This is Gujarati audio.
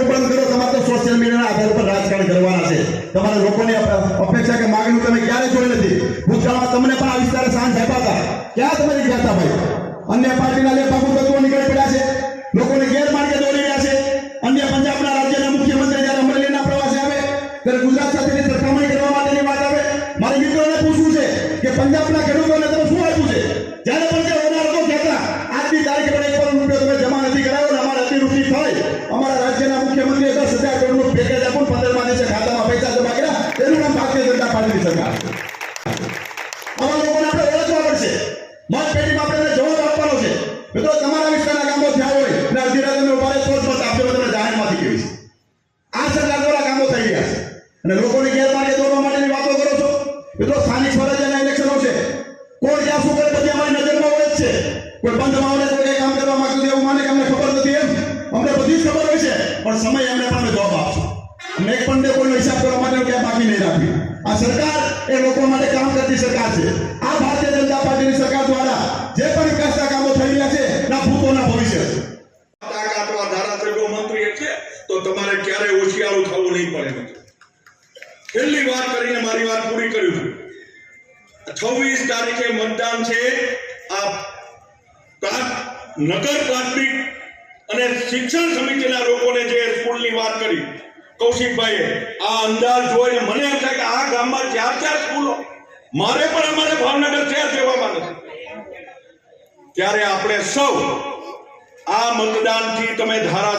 લોકોનું પણ કરો, તમારે તો સોશિયલ મીડિયાના આધાર પર રાજકારણ કરવાના છે। તમારે લોકોની અપેક્ષા કે માગણી તમે ક્યારે જોઈ નથી। ભૂતકાળમાં તમને પણ આ વિસ્તારે સાંજ આપ્યા હતા, ક્યાં તમે ગયા હતા ભાઈ? અન્ય પાર્ટીના લેપાકુ તત્વો નીકળી પડ્યા છે, લોકોને ગેરમાર્ગે દોરી રહ્યા છે। અન્ય પંજાબના રાજ્યના મુખ્યમંત્રી જ્યારે અમરેલીના પ્રવાસે આવે ત્યારે ગુજરાત સાથેની સરખામણી કરવા માટેની વાત આવે। મારે મિત્રોને પૂછવું છે કે પંજાબના ખેડૂતોને તમે શું આપ્યું છે? જ્યારે પણ જે હોનાર હતો કહેતા આજની તારીખે પણ 1 કરોડ રૂપિયા તમે જમા નથી કરાવ્યો ને અમારે અતિવૃષ્ટિ થાય, અમારા રાજ્યના મુખ્યમંત્રીએ 10,000 કરોડનું પેકેજ આપું 15મા દિવસે ખાતામાં પૈસા જમા કર્યા, એનું નામ ભારતીય જનતા પાર્ટીની સરકાર છે। આવા લોકોને આપણે ઓળખવા પડશે, મતપેટીમાં આપણે જવાબ આપવાનો છે। મિત્રો તમારા વિસ્તારના કામો થયા હોય ને અડધી રાતે તમે ઉભા રહી તો જ મત આપજો, તમે જાહેરમાંથી કહેવી છે। આ સરકાર દ્વારા કામો થઈ રહ્યા છે અને લોકોને ગેરમાર્ગે દોરવા માટેની વાતો કરો છો। મિત્રો સ્થાનિક સ્વરાજ્યના ઇલેક્શનો છે, કોણ ક્યાં શું કરે બધી અમારી નજરમાં હોય જ છે। કોઈ બંધ માહોલે કોઈ કઈ કામ કરવા માંગતું એવું માને કે અમને ખબર નથી, એમ અમને બધી જ ખબર હોય છે, પણ સમય એમને પણ જવાબ આપશું। અમને એક પણ કોઈનો હિસાબ કરવા માટે ક્યાં બાકી નહીં રાખવી। આ સરકાર એ લોકો માટે કામ કરતી સરકાર છે। આ ભારતીય જનતા પાર્ટીની સરકાર દ્વારા જે પણ વિકાસના કામો થઈ રહ્યા છે ના ભૂતોના ભવિષ્ય છે। તાકાતવા ધારાસભ્યો મંત્રી છે તો તમારે ક્યારે હોશિયારું થવું નહીં પડે। છેલ્લી વાત કરીને મારી વાત પૂરી કરું છું। 26 તારીખે મતદાન છે। આ નગર પ્રાથમિક અને શિક્ષણ સમિતિના લોકોને જે સ્કૂલની વાત કરી કૌશિકભાઈએ, આ અંદાજ જોઈને મને એમ થાય કે આ ગામમાં 4 સ્કૂલો મારે પણ અમારે ભાવનગર શહેર જેવામાં નથી। ત્યારે આપણે સૌ આ મતદાનથી તમે ધારા